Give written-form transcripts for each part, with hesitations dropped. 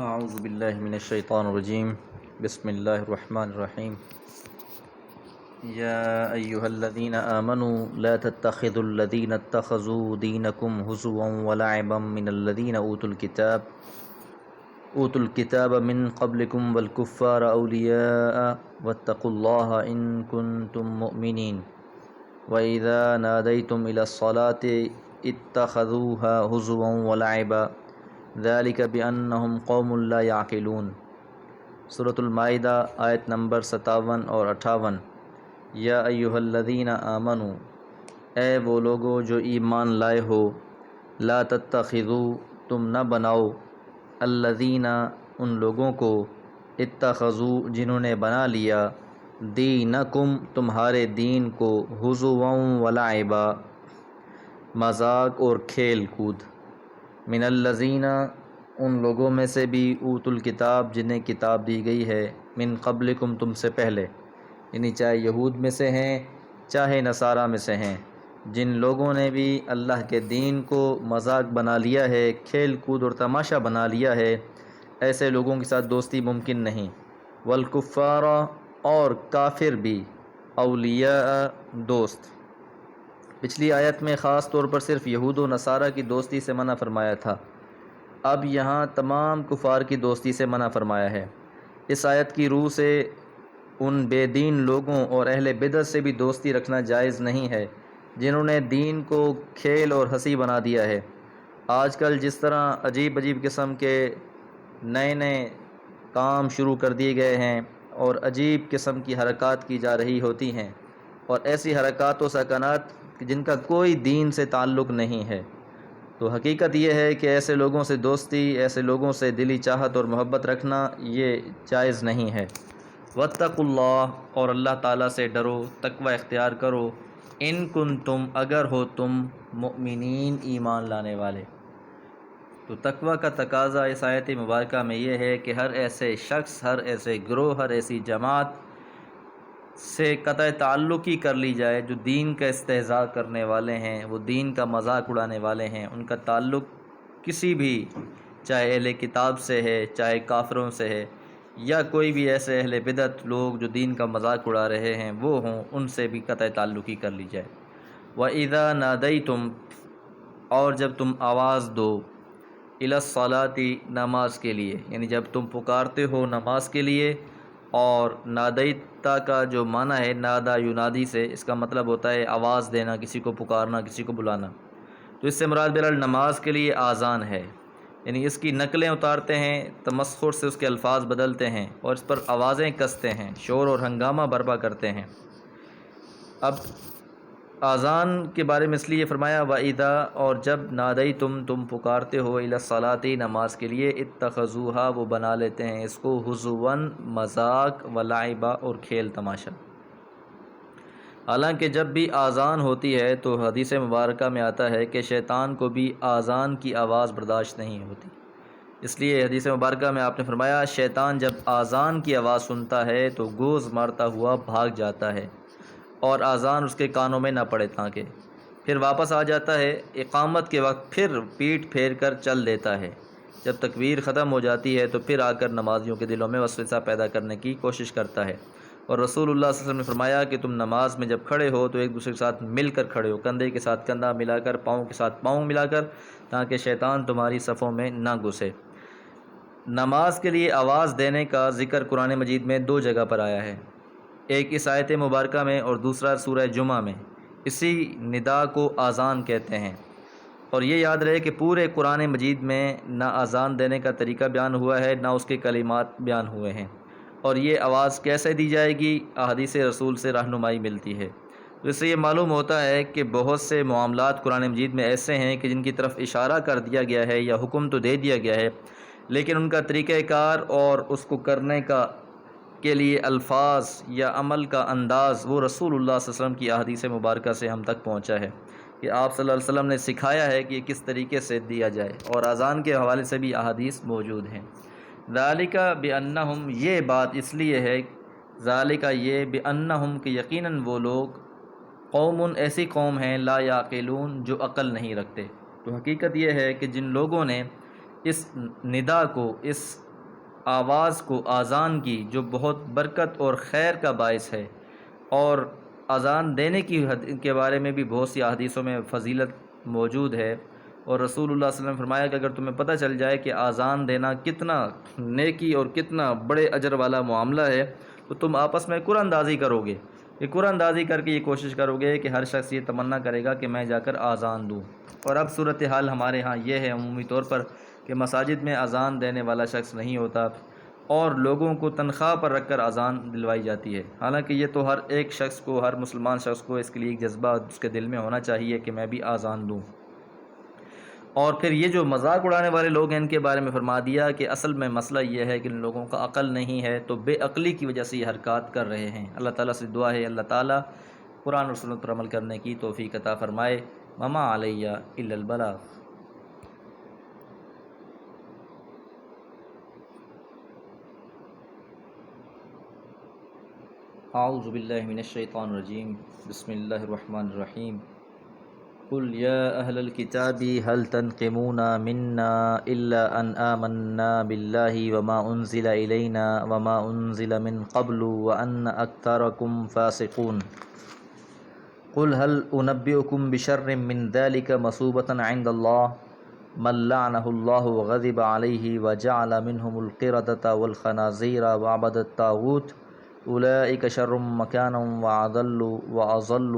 اعوذ باللہ من الشیطان الرجیم بسم اللہ الرحمن الرحیم یا ایہا الذین آمنوا لا تتخذوا الذین اتخذوا دینکم ہزوا ولعبا من الذین اوتوا الکتاب من قبلکم والکفار اولیاء واتقوا اللہ ان کنتم مؤمنین وَإِذَا نَادَيْتُمْ إِلَى الصَّلَاةِ اتَّخَذُوهَا هُزُوًا وَلَعِبًا ذَلِكَ بِأَنَّهُمْ قَوْمٌ لَا يَعْقِلُونَ۔ سورۃ المائدہ آیت نمبر 57 اور 58۔ یا ایہا الذین آمنوا، اے وہ لوگو جو ایمان لائے ہو، لا تتخذوا، تم نہ بناؤ، الذین ان لوگوں کو، اتخذوا جنہوں نے بنا لیا، دینکم تمہارے دین کو، ہزوا ولعبا مذاق اور کھیل کود، من الذین ان لوگوں میں سے بھی، اوتوا الکتاب جنہیں کتاب دی گئی ہے، من قبلکم تم سے پہلے، یعنی چاہے یہود میں سے ہیں چاہے نصارہ میں سے ہیں، جن لوگوں نے بھی اللہ کے دین کو مذاق بنا لیا ہے، کھیل کود اور تماشا بنا لیا ہے، ایسے لوگوں کے ساتھ دوستی ممکن نہیں۔ والکفار اور کافر بھی، اولیاء دوست۔ پچھلی آیت میں خاص طور پر صرف یہود و نصارہ کی دوستی سے منع فرمایا تھا، اب یہاں تمام کفار کی دوستی سے منع فرمایا ہے۔ اس آیت کی روح سے ان بے دین لوگوں اور اہل بدعت سے بھی دوستی رکھنا جائز نہیں ہے جنہوں نے دین کو کھیل اور ہنسی بنا دیا ہے۔ آج کل جس طرح عجیب قسم کے نئے کام شروع کر دیے گئے ہیں اور عجیب قسم کی حرکات کی جا رہی ہوتی ہیں، اور ایسی حرکات و سکنات جن کا کوئی دین سے تعلق نہیں ہے، تو حقیقت یہ ہے کہ ایسے لوگوں سے دوستی، ایسے لوگوں سے دلی چاہت اور محبت رکھنا یہ جائز نہیں ہے۔ واتقوا اللہ، اور اللہ تعالیٰ سے ڈرو، تقوی اختیار کرو، ان کنتم اگر ہو تم، مؤمنین ایمان لانے والے۔ تو تقوی کا تقاضا اس آیت مبارکہ میں یہ ہے کہ ہر ایسے شخص، ہر ایسے گروہ، ہر ایسی جماعت سے قطع تعلق ہی کر لی جائے جو دین کا استہزاء کرنے والے ہیں، وہ دین کا مذاق اڑانے والے ہیں، ان کا تعلق کسی بھی، چاہے اہل کتاب سے ہے، چاہے کافروں سے ہے، یا کوئی بھی ایسے اہل بدعت لوگ جو دین کا مذاق اڑا رہے ہیں وہ ہوں، ان سے بھی قطع تعلق ہی کر لی جائے۔ وَإِذَا نَادَيْتُمْ، اور جب تم آواز دو، اِلَى الصَّلَاةِ نماز کے لیے، یعنی جب تم پکارتے ہو نماز کے لیے، اور نادیتا کا جو معنی ہے نادا ینادی سے، اس کا مطلب ہوتا ہے آواز دینا، کسی کو پکارنا، کسی کو بلانا، تو اس سے مراد بہرحال نماز کے لیے آذان ہے، یعنی اس کی نقلیں اتارتے ہیں، تمسخر سے اس کے الفاظ بدلتے ہیں اور اس پر آوازیں کستے ہیں، شور اور ہنگامہ برپا کرتے ہیں۔ اب آذان کے بارے میں اس لیے فرمایا وَإِذَا، اور جب نادیتم تم پکارتے ہو، إِلَى الصَّلَاةِ نماز کے لیے، اتخذوها وہ بنا لیتے ہیں اس کو، ہزواً مذاق، ولعبا اور کھیل تماشا۔ حالانکہ جب بھی آذان ہوتی ہے تو حدیث مبارکہ میں آتا ہے کہ شیطان کو بھی آذان کی آواز برداشت نہیں ہوتی، اس لیے حدیث مبارکہ میں آپ نے فرمایا شیطان جب آذان کی آواز سنتا ہے تو گوز مارتا ہوا بھاگ جاتا ہے اور آذان اس کے کانوں میں نہ پڑے، تاکہ پھر واپس آ جاتا ہے، اقامت کے وقت پھر پیٹ پھیر کر چل دیتا ہے، جب تکبیر ختم ہو جاتی ہے تو پھر آ کر نمازیوں کے دلوں میں وسوسہ پیدا کرنے کی کوشش کرتا ہے۔ اور رسول اللہ صلی اللہ علیہ وسلم نے فرمایا کہ تم نماز میں جب کھڑے ہو تو ایک دوسرے کے ساتھ مل کر کھڑے ہو، کندھے کے ساتھ کندھا ملا کر، پاؤں کے ساتھ پاؤں ملا کر، تاکہ شیطان تمہاری صفوں میں نہ گھسے۔ نماز کے لیے آواز دینے کا ذکر قرآن مجید میں دو جگہ پر آیا ہے، ایک اس آیت مبارکہ میں اور دوسرا سورہ جمعہ میں۔ اسی ندا کو آذان کہتے ہیں، اور یہ یاد رہے کہ پورے قرآن مجید میں نہ آذان دینے کا طریقہ بیان ہوا ہے، نہ اس کے کلمات بیان ہوئے ہیں، اور یہ آواز کیسے دی جائے گی احادیث رسول سے رہنمائی ملتی ہے۔ تو اس سے یہ معلوم ہوتا ہے کہ بہت سے معاملات قرآن مجید میں ایسے ہیں کہ جن کی طرف اشارہ کر دیا گیا ہے یا حکم تو دے دیا گیا ہے، لیکن ان کا طریقہ کار اور اس کو کرنے کا کے لیے الفاظ یا عمل کا انداز وہ رسول اللہ صلی اللہ علیہ وسلم کی احادیث مبارکہ سے ہم تک پہنچا ہے، کہ آپ صلی اللہ علیہ وسلم نے سکھایا ہے کہ یہ کس طریقے سے دیا جائے، اور اذان کے حوالے سے بھی احادیث موجود ہیں۔ ذالک بانہم، یہ بات اس لیے ہے، ذالک یہ، بانہم کہ یقیناً وہ لوگ، قوم ایسی قوم ہیں، لا یعقلون جو عقل نہیں رکھتے۔ تو حقیقت یہ ہے کہ جن لوگوں نے اس ندا کو، اس آواز کو اذان کی جو بہت برکت اور خیر کا باعث ہے، اور اذان دینے کی کے بارے میں بھی بہت سی احادیثوں میں فضیلت موجود ہے، اور رسول اللہ صلی اللہ علیہ وسلم نے فرمایا کہ اگر تمہیں پتہ چل جائے کہ اذان دینا کتنا نیکی اور کتنا بڑے اجر والا معاملہ ہے تو تم آپس میں قرآن اندازی کرو گے، یہ قرآن اندازی کر کے یہ کوشش کرو گے کہ ہر شخص یہ تمنا کرے گا کہ میں جا کر اذان دوں۔ اور اب صورتحال ہمارے ہاں یہ ہے عمومی طور پر کہ مساجد میں اذان دینے والا شخص نہیں ہوتا، اور لوگوں کو تنخواہ پر رکھ کر اذان دلوائی جاتی ہے، حالانکہ یہ تو ہر ایک شخص کو، ہر مسلمان شخص کو اس کے لیے ایک جذبہ اس کے دل میں ہونا چاہیے کہ میں بھی اذان دوں۔ اور پھر یہ جو مذاق اڑانے والے لوگ ہیں ان کے بارے میں فرما دیا کہ اصل میں مسئلہ یہ ہے کہ ان لوگوں کا عقل نہیں ہے، تو بے عقلی کی وجہ سے یہ حرکات کر رہے ہیں۔ اللہ تعالیٰ سے دعا ہے اللہ تعالیٰ قرآن اور سنت پر عمل کرنے کی توفیق عطا فرمائے۔ وما علیہ الا البلاغ۔ اعوذ باللہ من الشیطان الرجیم، بسم اللہ الرحمن الرحیم۔ قل یا اہل الکتاب هل تنقمون منا الا ان آمنا باللہ وما انزل الینا وما انزل من قبل وان اکثرکم فاسقون۔ قل هل انبئکم بشر من ذلک مثوبة عند اللہ من لعنہ اللہ وغضب علیہ وجعل منہم القردة والخنازیر وعبد الطاغوت اولئک شر مکانا واضل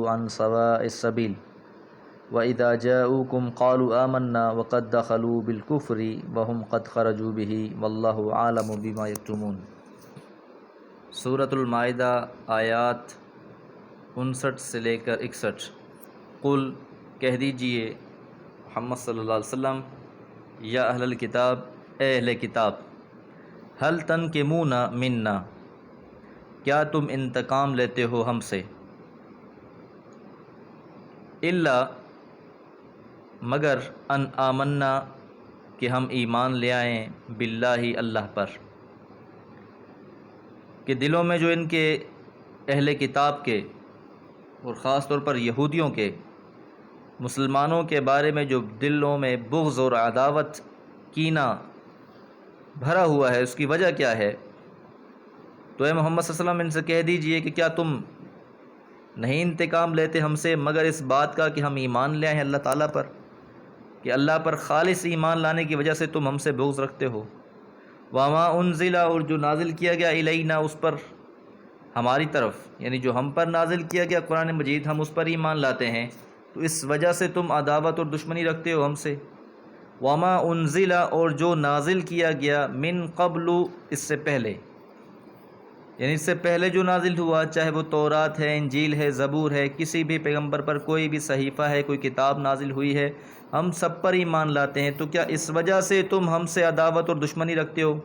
عن سواء السبیل وَإِذَا جَاءُوكُمْ قَالُوا آمَنَّا وَقَدْ دَخَلُوا بِالْكُفْرِ وَهُمْ قَدْ خَرَجُوا بِهِ وَاللَّهُ عَالَمُ بِمَا يَكْتُمُونَ۔ سورۃ المائدہ آیات 59 سے لے کر 61۔ قل کہہ دیجئے محمد صلی اللہ علیہ وسلم، یا اہل الکتاب، اے اہل کتاب، هل تنقمون منا، کیا تم انتقام لیتے ہو ہم سے، الا مگر ان آمنا کہ ہم ایمان لے آئیں، باللہ اللہ پر، کہ دلوں میں جو ان کے اہل کتاب کے اور خاص طور پر یہودیوں کے مسلمانوں کے بارے میں جو دلوں میں بغض اور عداوت، کینہ بھرا ہوا ہے، اس کی وجہ کیا ہے؟ تو اے محمد صلی اللہ علیہ وسلم ان سے کہہ دیجئے کہ کیا تم نہیں انتقام لیتے ہم سے مگر اس بات کا کہ ہم ایمان لے آئے ہیں اللہ تعالیٰ پر، کہ اللہ پر خالص ایمان لانے کی وجہ سے تم ہم سے بغض رکھتے ہو۔ وما انزل، اور جو نازل کیا گیا، الینا، اس پر، ہماری طرف، یعنی جو ہم پر نازل کیا گیا قرآن مجید، ہم اس پر ایمان لاتے ہیں، تو اس وجہ سے تم عداوت اور دشمنی رکھتے ہو ہم سے۔ وما انزل، اور جو نازل کیا گیا، من قبل، اس سے پہلے، یعنی اس سے پہلے جو نازل ہوا، چاہے وہ تورات ہے، انجیل ہے، زبور ہے، کسی بھی پیغمبر پر کوئی بھی صحیفہ ہے، کوئی کتاب نازل ہوئی ہے، ہم سب پر ایمان لاتے ہیں، تو کیا اس وجہ سے تم ہم سے عداوت اور دشمنی رکھتے ہو؟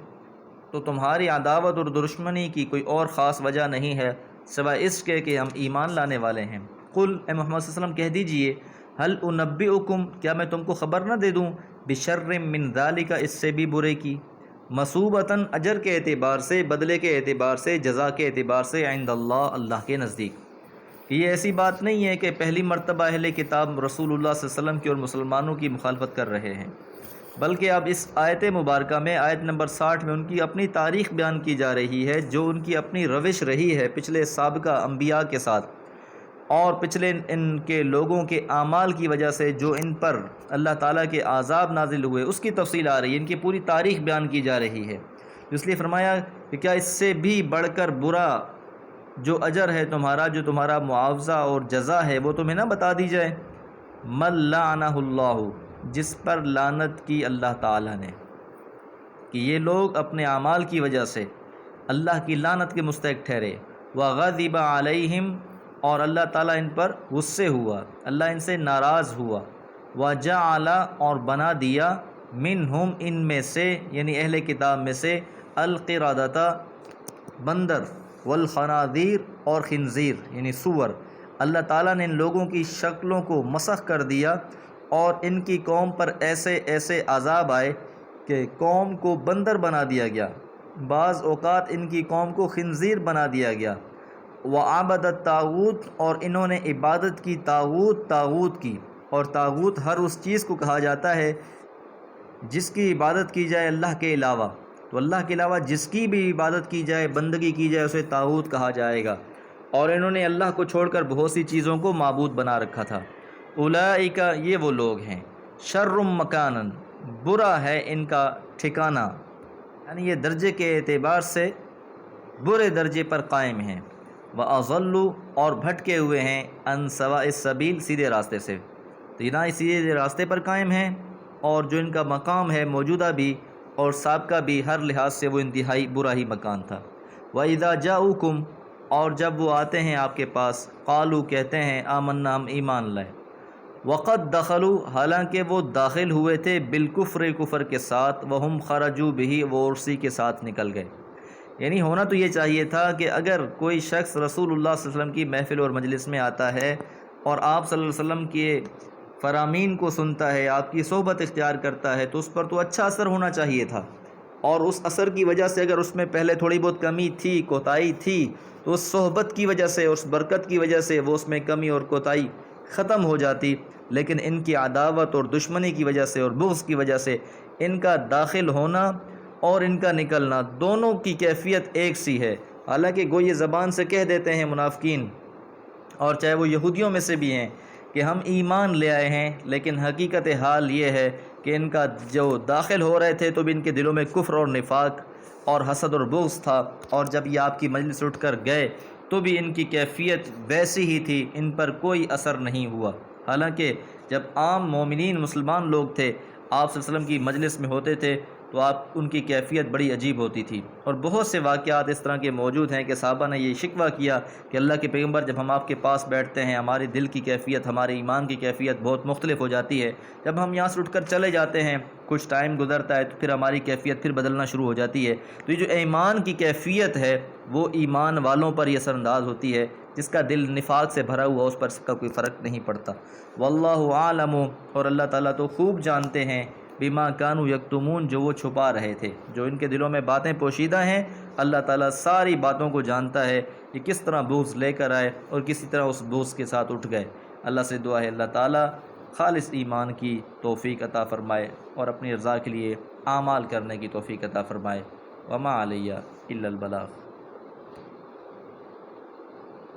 تو تمہاری عداوت اور دشمنی کی کوئی اور خاص وجہ نہیں ہے سوائے اس کے کہ ہم ایمان لانے والے ہیں۔ قل، اے محمد صلی اللہ علیہ وسلم کہہ دیجئے، هل انبئکم، کیا میں تم کو خبر نہ دے دوں، بشر من ذالک، اس سے بھی برے کی، مثوبتاً، اجر کے اعتبار سے، بدلے کے اعتبار سے، جزا کے اعتبار سے، عند اللہ، اللہ کے نزدیک۔ کہ یہ ایسی بات نہیں ہے کہ پہلی مرتبہ اہل کتاب رسول اللہ صلی اللہ علیہ وسلم کی اور مسلمانوں کی مخالفت کر رہے ہیں، بلکہ اب اس آیت مبارکہ میں، آیت نمبر 60 میں، ان کی اپنی تاریخ بیان کی جا رہی ہے، جو ان کی اپنی روش رہی ہے پچھلے سابقہ انبیاء کے ساتھ، اور پچھلے ان کے لوگوں کے اعمال کی وجہ سے جو ان پر اللہ تعالیٰ کے عذاب نازل ہوئے، اس کی تفصیل آ رہی ہے، ان کی پوری تاریخ بیان کی جا رہی ہے۔ اس لیے فرمایا کہ کیا اس سے بھی بڑھ کر برا جو اجر ہے تمہارا، جو تمہارا معاوضہ اور جزا ہے، وہ تمہیں نہ بتا دی جائے؟ من لعنہ اللہ، جس پر لعنت کی اللہ تعالیٰ نے، کہ یہ لوگ اپنے اعمال کی وجہ سے اللہ کی لعنت کے مستحق ٹھہرے، وغضب علیہم، اور اللہ تعالیٰ ان پر غصے ہوا، اللہ ان سے ناراض ہوا، وجعل، اور بنا دیا، منہم، ان میں سے، یعنی اہل کتاب میں سے، القردۃ، بندر، والخنازیر، اور خنزیر یعنی سور، اللہ تعالیٰ نے ان لوگوں کی شکلوں کو مسخ کر دیا، اور ان کی قوم پر ایسے ایسے عذاب آئے کہ قوم کو بندر بنا دیا گیا، بعض اوقات ان کی قوم کو خنزیر بنا دیا گیا، وعبد الطاغوت، اور انہوں نے عبادت کی طاغوت کی، اور طاغوت ہر اس چیز کو کہا جاتا ہے جس کی عبادت کی جائے اللہ کے علاوہ، تو اللہ کے علاوہ جس کی بھی عبادت کی جائے، بندگی کی جائے، اسے طاغوت کہا جائے گا، اور انہوں نے اللہ کو چھوڑ کر بہت سی چیزوں کو معبود بنا رکھا تھا۔ اولئک، یہ وہ لوگ ہیں، شر مکانن، برا ہے ان کا ٹھکانہ، یعنی یہ درجے کے اعتبار سے برے درجے پر قائم ہیں۔ وَأَضَلُّ، اور بھٹکے ہوئے ہیں، عن سواء السبیل، سیدھے راستے سے۔ تو یہ نہ سیدھے راستے پر قائم ہیں، اور جو ان کا مقام ہے موجودہ بھی اور سابقہ بھی، ہر لحاظ سے وہ انتہائی برا ہی مکان تھا۔ وَإِذَا جَاءُوكُمْ، اور جب وہ آتے ہیں آپ کے پاس، قالوا، کہتے ہیں، آمنا، ہم ایمان لائے، وقد دخلوا، حالانکہ وہ داخل ہوئے تھے، بالکفر، کفر کے ساتھ، وہم خرجوا به، وہ اسی کے ساتھ نکل گئے۔ یعنی ہونا تو یہ چاہیے تھا کہ اگر کوئی شخص رسول اللہ صلی اللہ علیہ وسلم کی محفل اور مجلس میں آتا ہے اور آپ صلی اللہ علیہ وسلم کے فرامین کو سنتا ہے، آپ کی صحبت اختیار کرتا ہے، تو اس پر تو اچھا اثر ہونا چاہیے تھا، اور اس اثر کی وجہ سے اگر اس میں پہلے تھوڑی بہت کمی تھی، کوتاہی تھی، تو اس صحبت کی وجہ سے، اس برکت کی وجہ سے وہ اس میں کمی اور کوتاہی ختم ہو جاتی۔ لیکن ان کی عداوت اور دشمنی کی وجہ سے اور بغض کی وجہ سے ان کا داخل ہونا اور ان کا نکلنا دونوں کی کیفیت ایک سی ہے۔ حالانکہ گو یہ زبان سے کہہ دیتے ہیں منافقین، اور چاہے وہ یہودیوں میں سے بھی ہیں، کہ ہم ایمان لے آئے ہیں، لیکن حقیقت حال یہ ہے کہ ان کا جو داخل ہو رہے تھے تو بھی ان کے دلوں میں کفر اور نفاق اور حسد اور بغض تھا، اور جب یہ آپ کی مجلس اٹھ کر گئے تو بھی ان کی کیفیت ویسی ہی تھی، ان پر کوئی اثر نہیں ہوا۔ حالانکہ جب عام مومنین مسلمان لوگ تھے، آپ صلی اللہ علیہ وسلم کی مجلس میں ہوتے تھے، تو ان کی کیفیت بڑی عجیب ہوتی تھی۔ اور بہت سے واقعات اس طرح کے موجود ہیں کہ صحابہ نے یہ شکوہ کیا کہ اللہ کے پیغمبر، جب ہم آپ کے پاس بیٹھتے ہیں، ہمارے دل کی کیفیت، ہمارے ایمان کی کیفیت بہت مختلف ہو جاتی ہے، جب ہم یہاں سے اٹھ کر چلے جاتے ہیں، کچھ ٹائم گزرتا ہے تو پھر ہماری کیفیت پھر بدلنا شروع ہو جاتی ہے۔ تو یہ جو ایمان کی کیفیت ہے وہ ایمان والوں پر ہی اثر انداز ہوتی ہے، جس کا دل نفاق سے بھرا ہوا اس پر اس کا کوئی فرق نہیں پڑتا۔ واللہ عالم، اور اللہ تعالیٰ تو خوب جانتے ہیں، بما کانوا یکتمون، جو وہ چھپا رہے تھے، جو ان کے دلوں میں باتیں پوشیدہ ہیں، اللہ تعالیٰ ساری باتوں کو جانتا ہے کہ کس طرح بغض لے کر آئے اور کسی طرح اس بغض کے ساتھ اٹھ گئے۔ اللہ سے دعا ہے اللہ تعالیٰ خالص ایمان کی توفیق عطا فرمائے اور اپنی رضا کے لیے اعمال کرنے کی توفیق عطا فرمائے۔ وما علیہ الا البلاغ۔